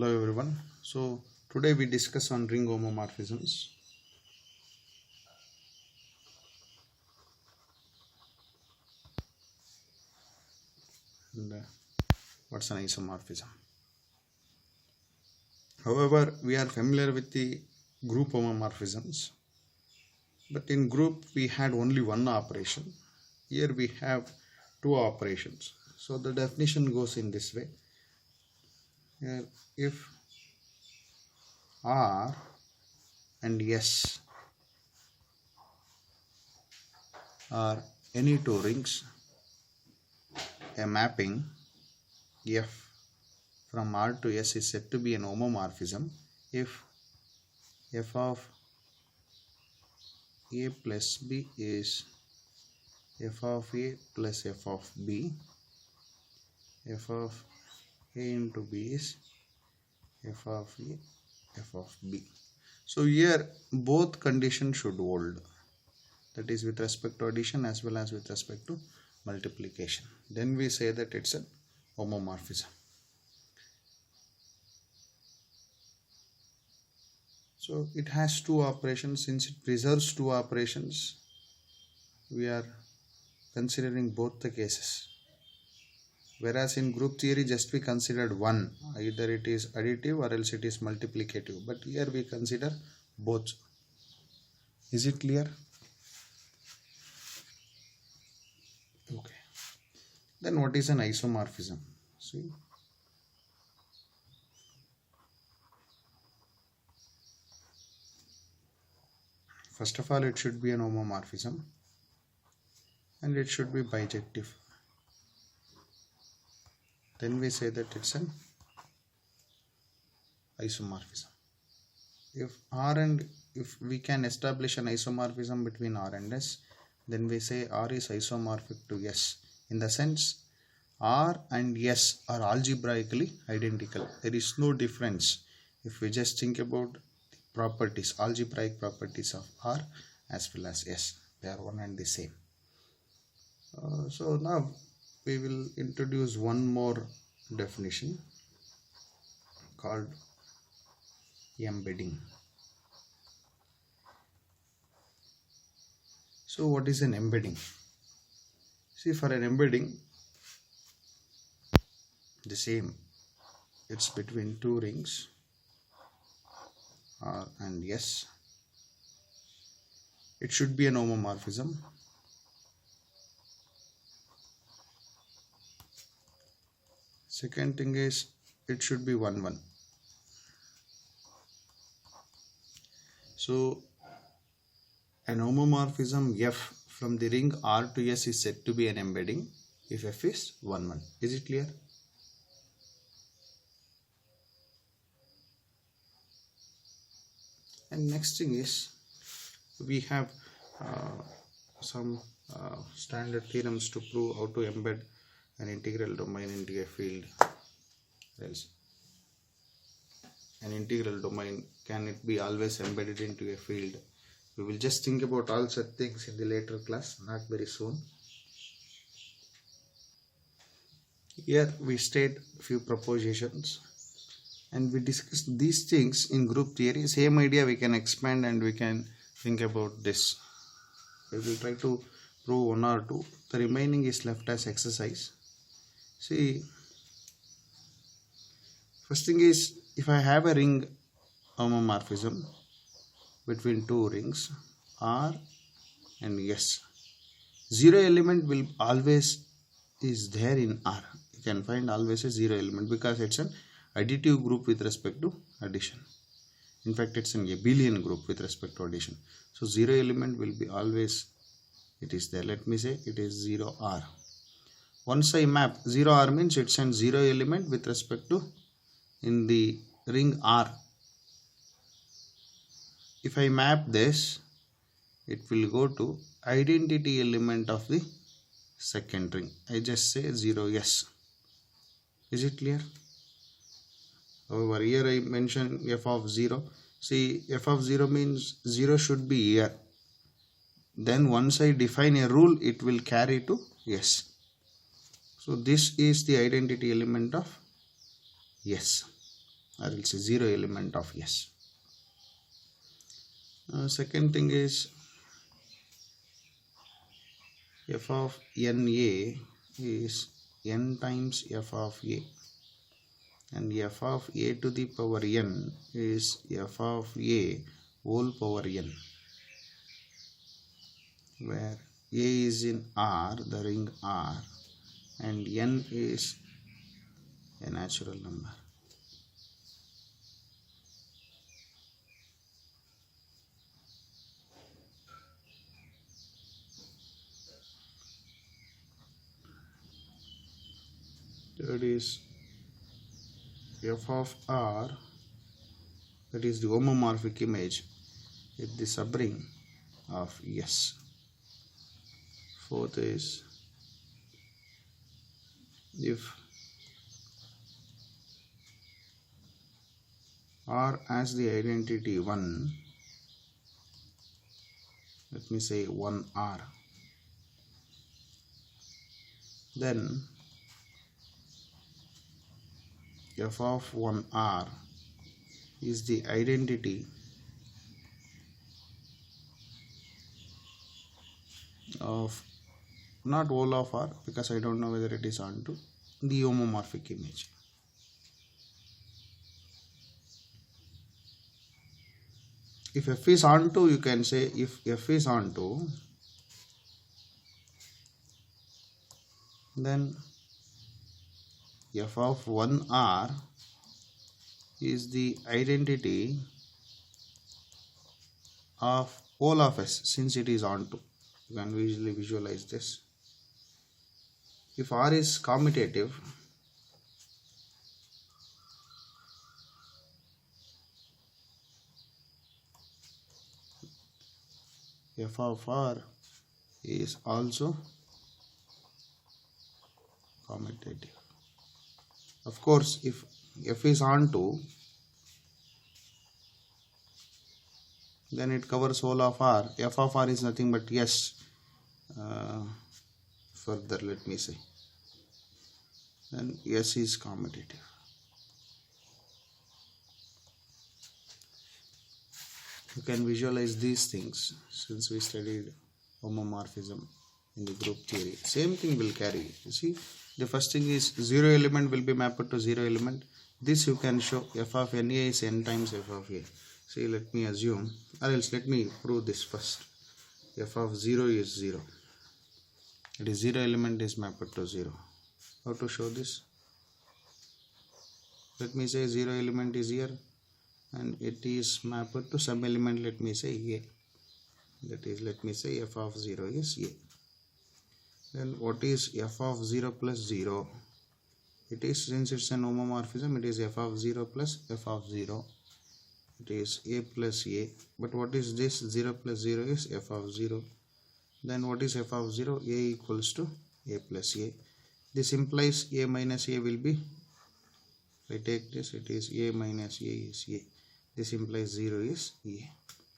Hello everyone. So today we discuss on ring homomorphisms. And what's an isomorphism? However, we are familiar with the group homomorphisms, but in group we had only one operation. Here we have two operations. So the definition goes in this way. Here, if R and S are any two rings, a mapping F from R to S is said to be an homomorphism if f of A plus B is f of A plus f of B, f of A into B is f of A, f of B. So here both conditions should hold, that is with respect to addition as well as with respect to multiplication. Then we say that it's a homomorphism. So it has two operations. Since it preserves two operations, we are considering both the cases. Whereas in group theory just we considered one, either it is additive or else it is multiplicative. But here we consider both. Is it clear? Okay. Then what is an isomorphism? See. First of all, it should be an homomorphism and it should be bijective. Then we say that it's an isomorphism. If we can establish an isomorphism between R and S, then we say R is isomorphic to S. In the sense, R and S are algebraically identical. There is no difference if we just think about properties, algebraic properties of R as well as S. They are one and the same. So now we will introduce one more definition called embedding. So what is an embedding? See, for an embedding, the same. It's between two rings, R and S. It should be an homomorphism. Second thing is it should be 1-1. So an homomorphism F from the ring R to S is said to be an embedding if F is 1-1. Is it clear? And next thing is we have some standard theorems to prove how to embed an integral domain into a field. Else an integral domain, can it be always embedded into a field? We will just think about all such things in the later class, not very soon. Here we state a few propositions and we discuss these things in group theory. Same idea we can expand and we can think about this. We will try to prove one or two. The remaining is left as exercise. See, first thing is, if I have a ring homomorphism between two rings R and S, zero element will always is there in R. You can find always a zero element because it's an additive group with respect to addition. In fact, it's an abelian group with respect to addition. So zero element will be always, it is there. Let me say it is 0R. Once I map 0R means it's an zero element with respect to in the ring R. If I map this, it will go to identity element of the second ring. I just say 0S. Is it clear? However, here I mention f of 0. See, f of 0 means 0 should be here. Then once I define a rule, it will carry to S. So this is the identity element of S. or else zero element of S. Second thing is f of NA is n times f of A, and f of A to the power n is f of A whole power n, where A is in R, the ring R, and n is a natural number. Third is f of R, that is the homomorphic image with the subring of S. Fourth is if R has the identity 1, let me say 1R, then f of 1R is the identity of, not whole of R, because I don't know whether it is onto the homomorphic image. If f is onto, you can say if f is onto, then f of 1R is the identity of whole of S, since it is onto. You can easily visualize this. If R is commutative, f of R is also commutative. Of course, if f is onto, then it covers whole of R. F of R is nothing but S. Further, let me say, then S is commutative. You can visualize these things since we studied homomorphism in the group theory. Same thing will carry. You see, the first thing is zero element will be mapped to zero element. This you can show f of NA is n times f of A. See, let me assume, or else let me prove this first. F of 0 is 0. It is zero element is mapped to 0. How to show this? Let me say zero element is here and it is mapped to some element, let me say A. That is, let me say f of 0 is A. Then what is f of 0 plus 0? It is, since it's an homomorphism, it is f of 0 plus f of 0. It is A plus A. But what is this? 0 plus 0 is f of 0. Then what is f of 0? A equals to A plus A. This implies A minus A will be, if I take this, it is A minus A is A. This implies 0 is A.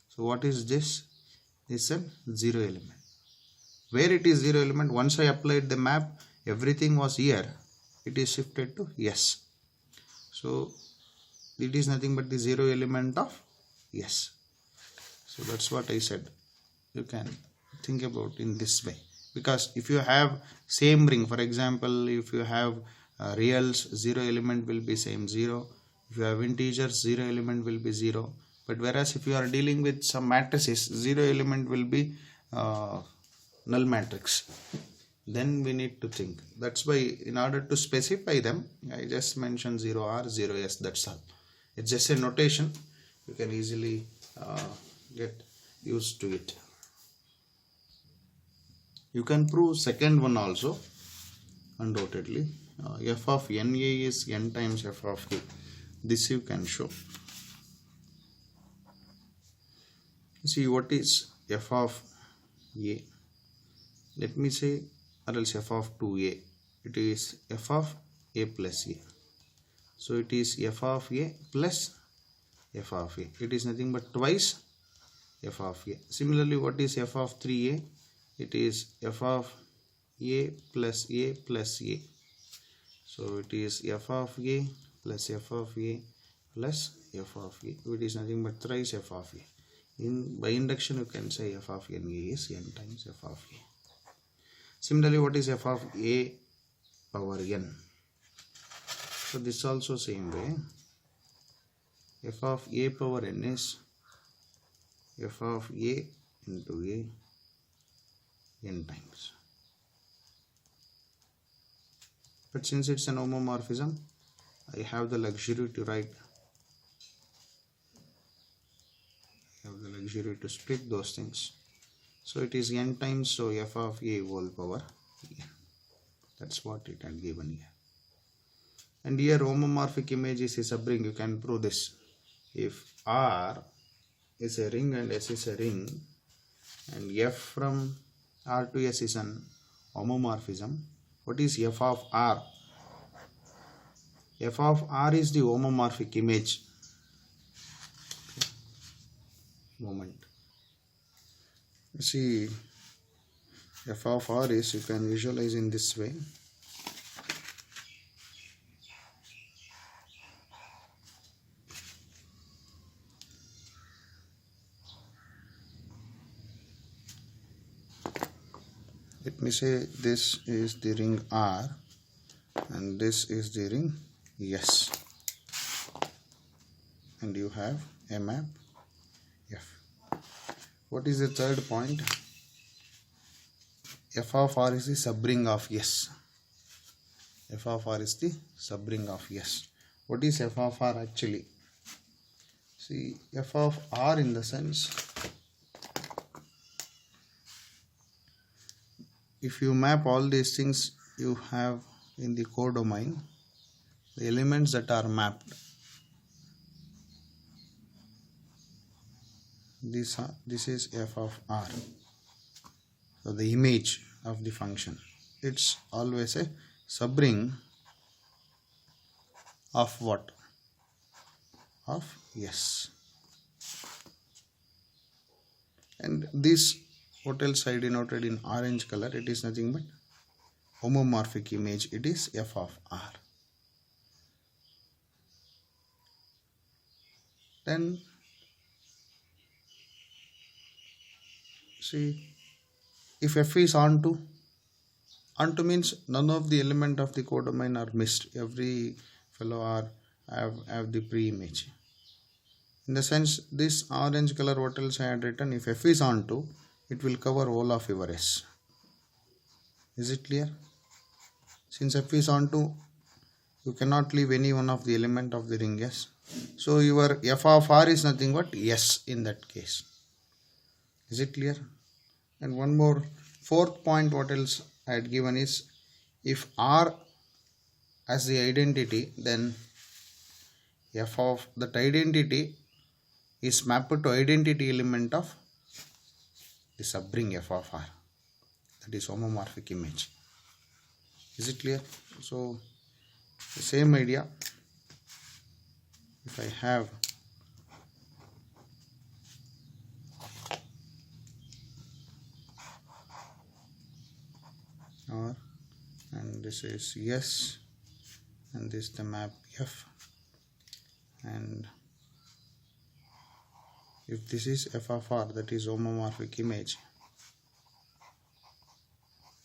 So what is this? This is a 0 element. Where it is 0 element, once I applied the map, everything was here. It is shifted to S. So it is nothing but the 0 element of S. So that's what I said. You can think about in this way. Because if you have same ring, for example, if you have reals, 0 element will be same 0. If you have integers, 0 element will be 0. But whereas if you are dealing with some matrices, 0 element will be null matrix. Then we need to think. That's why in order to specify them, I just mentioned 0R, 0S, that's all. It's just a notation. You can easily get used to it. You can prove second one also, undoubtedly. F of NA is n times f of A. This you can show. See, what is f of A? Let me say, or else f of 2A. It is f of A plus A. So it is f of A plus f of A. It is nothing but twice f of A. Similarly, what is f of 3A? It is f of A plus A plus A. So it is f of A plus f of A plus f of a. It is nothing but thrice f of a. By induction you can say f of n is n times f of a. Similarly, what is f of a power n? So this also same way. F of a power n is f of a into a n times. But since it's an homomorphism, I have the luxury to write, to split those things. So it is n times, so f of a whole power n. That's what it had given here. And here homomorphic image is a subring. You can prove this. If R is a ring and S is a ring, and F from R to S is an homomorphism, what is f of R? F of R is the homomorphic image. Moment. See, f of R is, you can visualize in this way. Let me say this is the ring R and this is the ring S, and you have a map F. What is the third point? F of R is the subring of S. F of R is the subring of S. What is f of R actually? See, f of R in the sense, if you map all these things you have in the codomain, the elements that are mapped, this is f of R. So the image of the function, it's always a subring of what? Of S. And this, what else I denoted in orange color, it is nothing but homomorphic image. It is f of R. Then see, if f is onto means none of the element of the codomain are missed. Every fellow are have the pre-image. In the sense, this orange color, what else I had written, if f is onto, it will cover all of your S. Is it clear? Since f is onto, you cannot leave any one of the element of the ring S. So your f of R is nothing but S in that case. Is it clear? And one more, fourth point, what else I had given is, if R as the identity, then f of that identity is mapped to identity element of the subring f of R. That is homomorphic image. Is it clear? So the same idea, if I have R and this is S and this the map F, and if this is f of R, that is homomorphic image,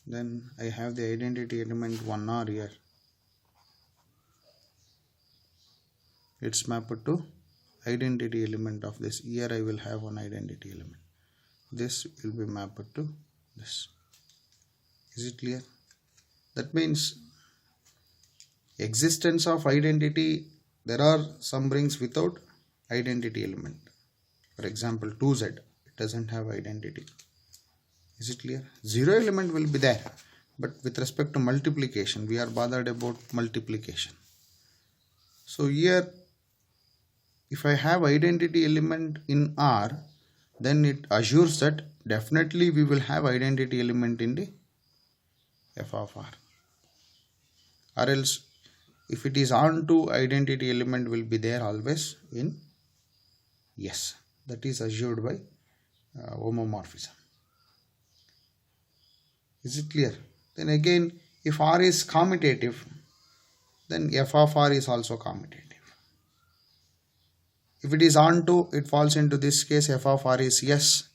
then I have the identity element 1R here. It's mapped to identity element of this. Here I will have one identity element. This will be mapped to this. Is it clear? That means existence of identity, there are some rings without identity element. For example, 2Z, it doesn't have identity. Is it clear? 0 element will be there, but with respect to multiplication, we are bothered about multiplication. So here, if I have identity element in R, then it assures that definitely we will have identity element in the f of R. Or else, if it is onto, identity element will be there always in S. That is assured by homomorphism. Is it clear? Then again, if R is commutative, then f of R is also commutative. If it is onto, it falls into this case, f of r is yes.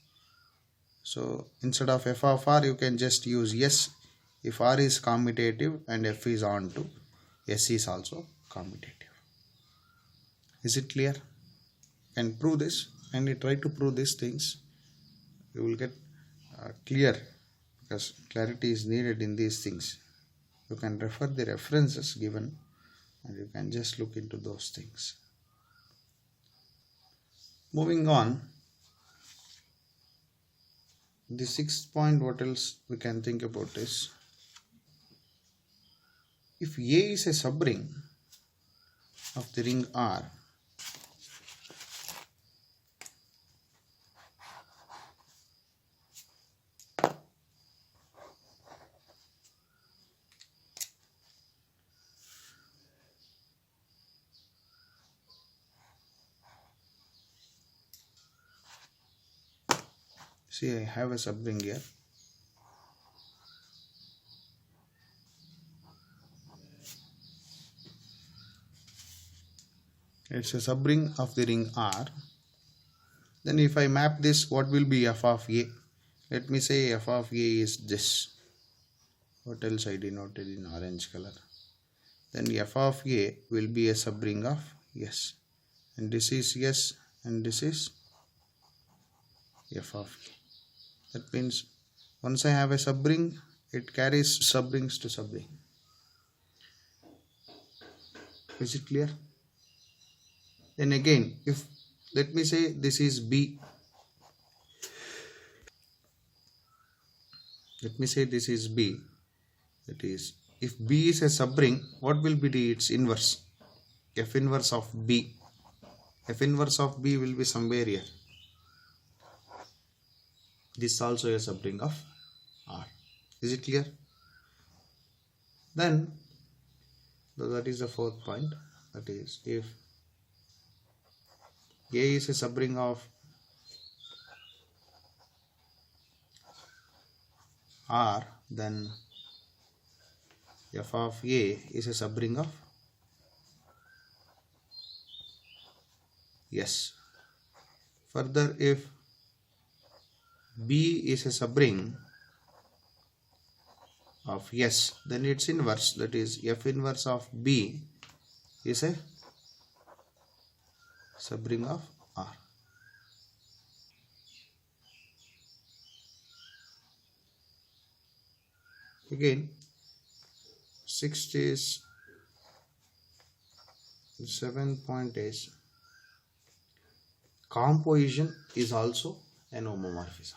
So instead of f of r, you can just use yes if r is commutative and f is onto, s is also commutative. Is it clear? And prove this, and you try to prove these things. You will get clear, because clarity is needed in these things. You can refer the references given and you can just look into those things. Moving on, the 6th point, what else we can think about is, if A is a subring of the ring R, see, I have a subring here. It's a subring of the ring R. Then if I map this, what will be f of A? Let me say f of A is this. What else I denoted in orange color? Then f of A will be a subring of S. And this is S and this is f of A. That means once I have a subring, it carries subrings to subring. Is it clear? Then again, if let me say this is B. Let me say this is B. That is, if B is a subring, what will be its inverse? F inverse of B. F inverse of B will be somewhere here. This is also a subring of R. Is it clear? Then, that is the 4th point. That is, if A is a subring of R, then f of A is a subring of S. Further, if B is a subring of S, then its inverse, that is f inverse of B, is a subring of R. Again, 7th point is, composition is also an homomorphism.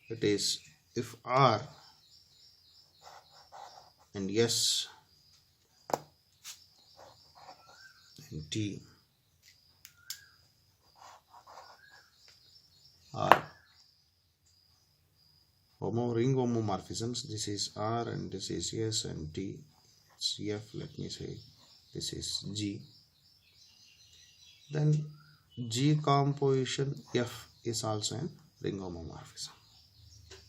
That is, if R and S and T are ring homomorphisms, this is R and this is S and T, it's F, let me say this is G, then G composition F is also an ring homomorphism.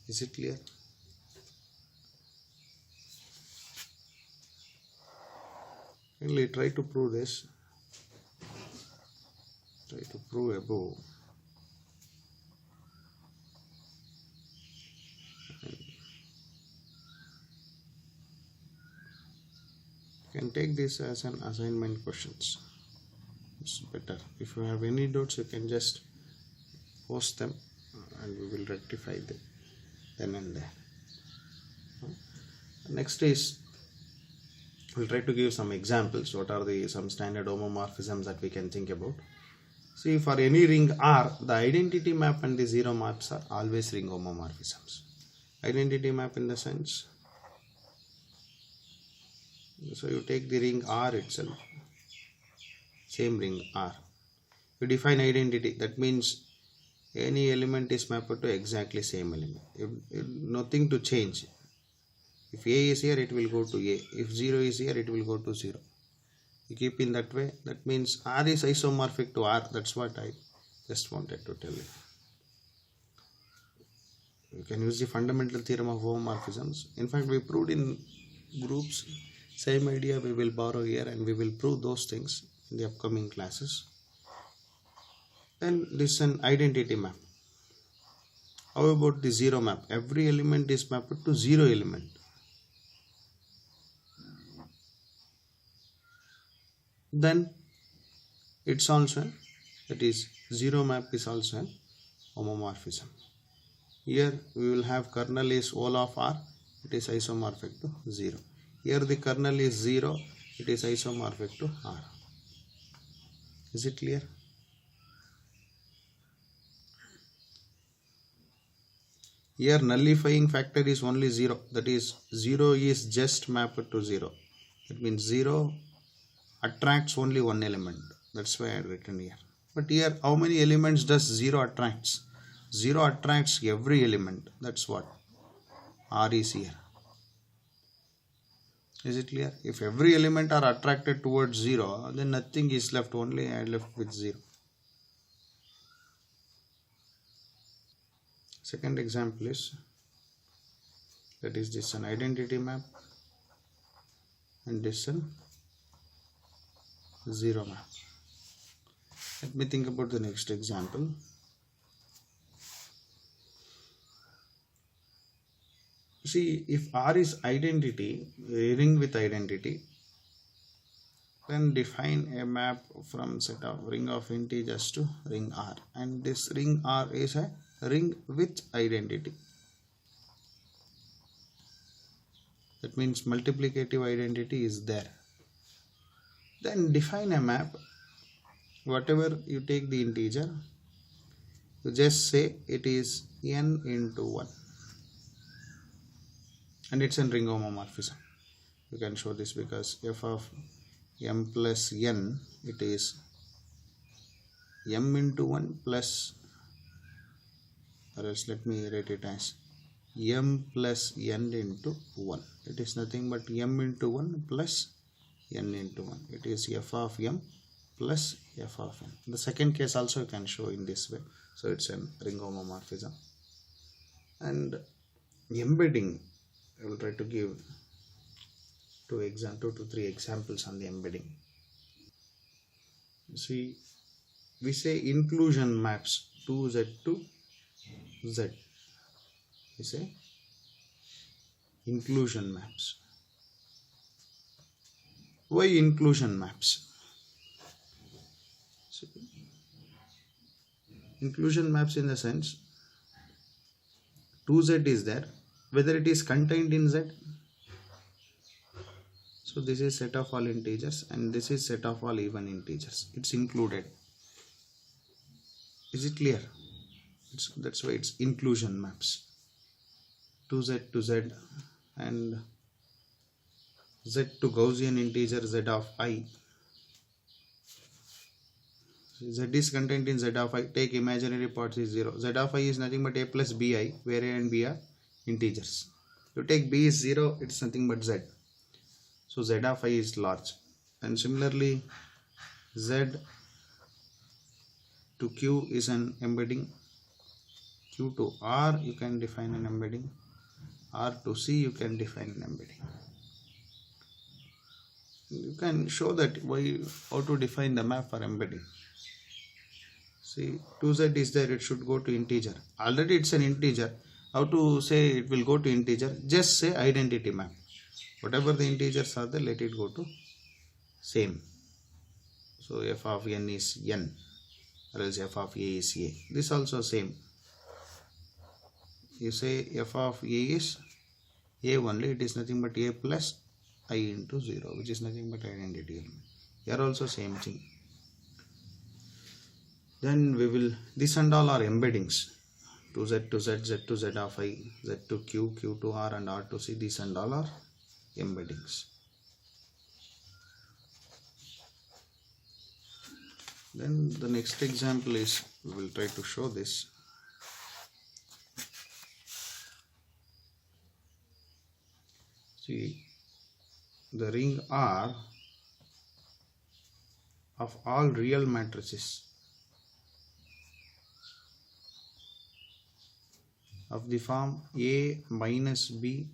Is it clear? Really try to prove this. Try to prove above. You can take this as an assignment questions. It's better. If you have any doubts, you can just post them and we will rectify them then and there. Next is, we'll try to give some examples. What are some standard homomorphisms that we can think about? See, for any ring R, the identity map and the zero maps are always ring homomorphisms. Identity map in the sense, so you take the ring R itself, same ring R. You define identity, that means any element is mapped to exactly same element. Nothing to change. If A is here, it will go to A. If 0 is here, it will go to 0. You keep in that way. That means R is isomorphic to R. That's what I just wanted to tell you. You can use the fundamental theorem of homomorphisms. In fact, we proved in groups. Same idea we will borrow here and we will prove those things in the upcoming classes. Then this is an identity map. How about the zero map? Every element is mapped to zero element. Then it's also, that is zero map is also an homomorphism. Here we will have kernel is all of R, it is isomorphic to 0. Here the kernel is 0, it is isomorphic to R. Is it clear? Here nullifying factor is only 0, that is 0 is just mapped to 0. That means 0 attracts only one element. That's why I had written here. But here how many elements does 0 attracts? 0 attracts every element. That's what R is here. Is it clear? If every element are attracted towards 0, then nothing is left, only I left with 0. Second example is, that is this an identity map and this an zero map. Let me think about the next example. See, if R is identity, a ring with identity, then define a map from set of ring of integers to ring R, and this ring R is a ring with identity. That means multiplicative identity is there. Then define a map. Whatever you take the integer, you just say it is n into 1, and it's a ring homomorphism. You can show this because f of m plus n, it is m into 1 plus, or else let me write it as m plus n into 1. It is nothing but m into 1 plus n into 1. It is f of m plus f of n. The second case also you can show in this way. So it's a ring homomorphism. And embedding, I will try to give 2 to 3 examples on the embedding. See, we say inclusion maps 2z to z. We say inclusion maps. Why inclusion maps? So, inclusion maps in the sense 2z is there, whether it is contained in z. So this is set of all integers and this is set of all even integers. It's included. Is it clear? That's why it's inclusion maps. 2z to z and z to Gaussian integer z of I. Z is contained in z of I. Take imaginary parts is 0. Z of I is nothing but a plus bi, where a and b are integers. You take b is 0, it's nothing but z. So z of I is large. And similarly, z to q is an embedding. Q to R you can define an embedding. R to C you can define an embedding. You can show that how to define the map for embedding. See, 2z is there, it should go to integer. Already it's an integer. How to say it will go to integer? Just say identity map. Whatever the integers are there, let it go to same. So f of n is n, or else f of a is a. This also same. You say f of a is a only, it is nothing but a plus I into 0, which is nothing but identity element. Here also same thing. Then we will, this and all are embeddings. 2z to z, z to z of I, z to q, q to r and r to c, these and all are embeddings. Then the next example is, we will try to show this. See, the ring R of all real matrices of the form A minus B,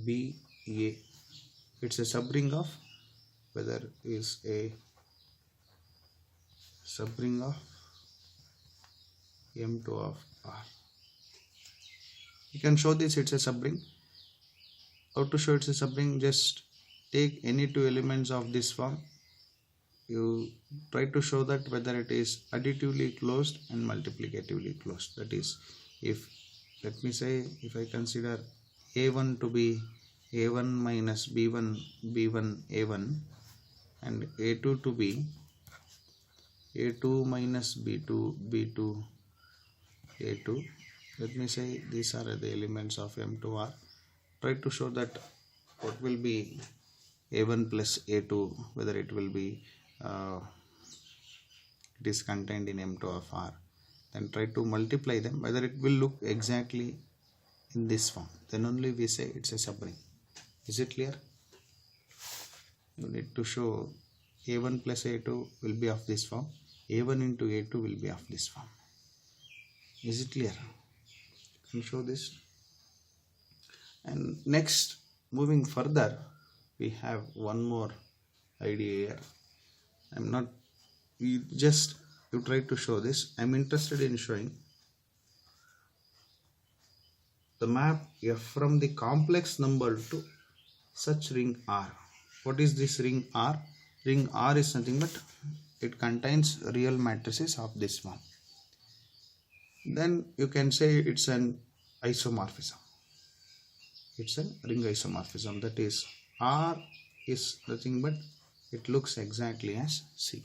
B, A. It's a subring of, whether is a subring of M2 of R. You can show this it's a subring. How to show it's a subring? Just take any two elements of this form. You try to show that whether it is additively closed and multiplicatively closed. That is, if let me say if I consider A1 to be A1 minus B1 B1 A1 and A2 to be A2 minus B2 B2 A2, let me say these are the elements of M2R. Try to show that what will be A1 plus A2, whether it will be it is contained in M2 of R. Then try to multiply them, whether it will look exactly in this form. Then only we say it's a subring. Is it clear? You need to show A1 plus A2 will be of this form. A1 into A2 will be of this form. Is it clear? Can you show this? And next, moving further, we have one more idea here. You try to show this. I'm interested in showing the map F from the complex number to such ring R. What is this ring R? Ring R is nothing but it contains real matrices of this form. Then you can say it's an isomorphism. It's a ring isomorphism. That is, R is nothing but it looks exactly as C.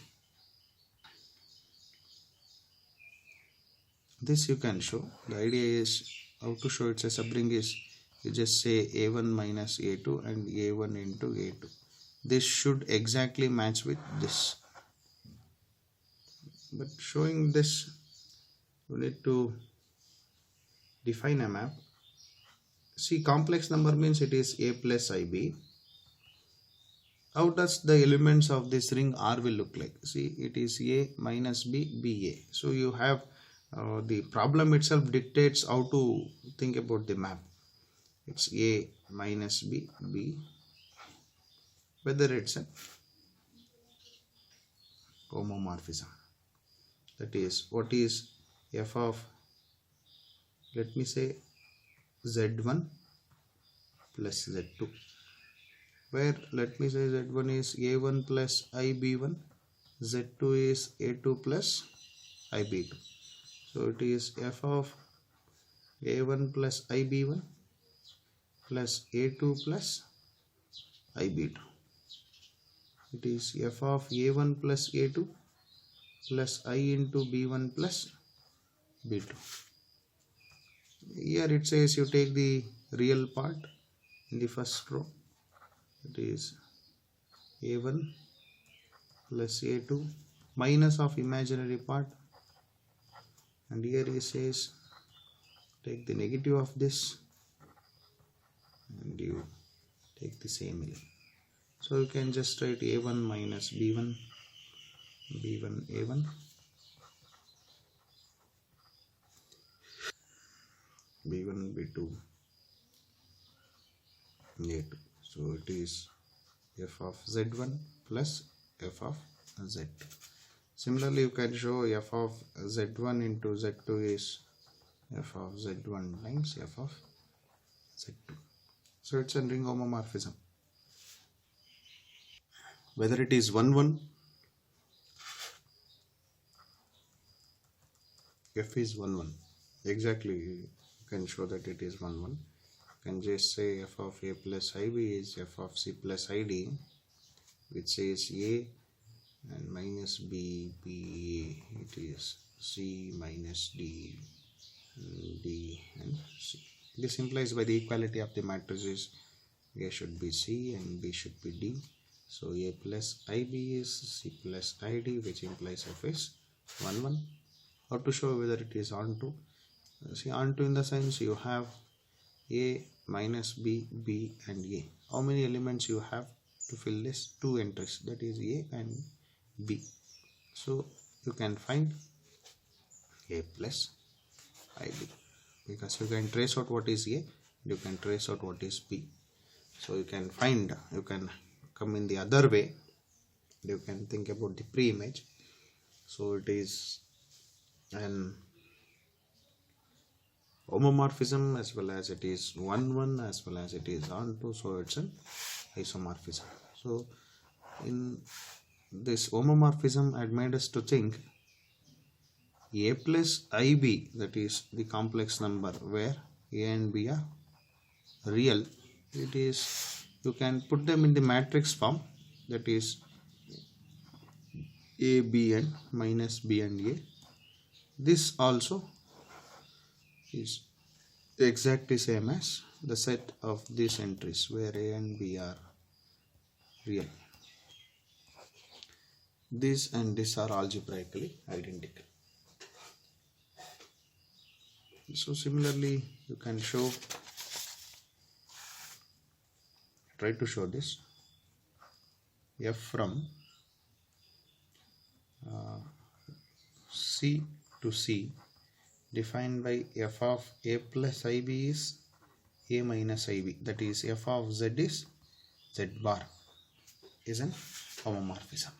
This you can show. The idea is how to show it's a subring is you just say A1 minus A2 and A1 into A2. This should exactly match with this. But showing this, you need to define a map. See, complex number means it is A plus IB. How does the elements of this ring R will look like? See, it is A minus B, BA. So you have the problem itself dictates how to think about the map. It's A minus B, B. Whether it's a homomorphism. That is, what is F of, let me say, Z1 plus Z2. Where let me say Z1 is A1 plus IB1, Z2 is A2 plus IB2. So it is F of A1 plus IB1 plus A2 plus IB2. It is F of A1 plus A2 plus I into B1 plus B2. Here it says you take the real part in the first row. It is A1 plus A2 minus of imaginary part, and here he says take the negative of this and you take the same element. So you can just write A1 minus B1, B1 A1, B1 B2 A2. So it is F of Z1 plus F of Z2. Similarly, you can show F of Z1 into Z2 is F of Z1 times F of Z2. So it's a ring homomorphism. Whether it is 1 1, F is 1 1. Exactly, you can show that it is 1 1. You can just say F of A plus IB is F of C plus ID, which says A and minus B, B, it is C minus D, and D and C. This implies by the equality of the matrices, A should be C and B should be D. So A plus IB is C plus ID, which implies F is 1 1. How to show whether it is onto? See, onto in the sense you have A minus B, B and A. How many elements you have to fill this? 2 entries, that is A and B. So you can find A plus IB, because you can trace out what is A, you can trace out what is B. So you can find, you can come in the other way, you can think about the pre-image. So it is an homomorphism as well as it is 1 1 as well as it is onto, so it's an isomorphism. So in this homomorphism had made us to think a plus ib, that is the complex number where a and b are real, it is, you can put them in the matrix form, that is a b and minus b and a. This also is exactly same as the set of these entries where a and b are real. This and this are algebraically identical. So similarly you can try to show this f from C to C defined by f of a plus ib is a minus ib, that is f of z is z bar, is an homomorphism.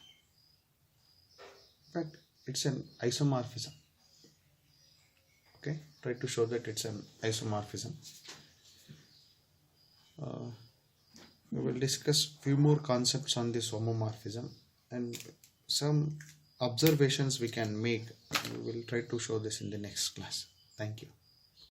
In fact, it's an isomorphism. Okay, try to show that it's an isomorphism. We will discuss few more concepts on this homomorphism and some observations we can make. We will try to show this in the next class. Thank you.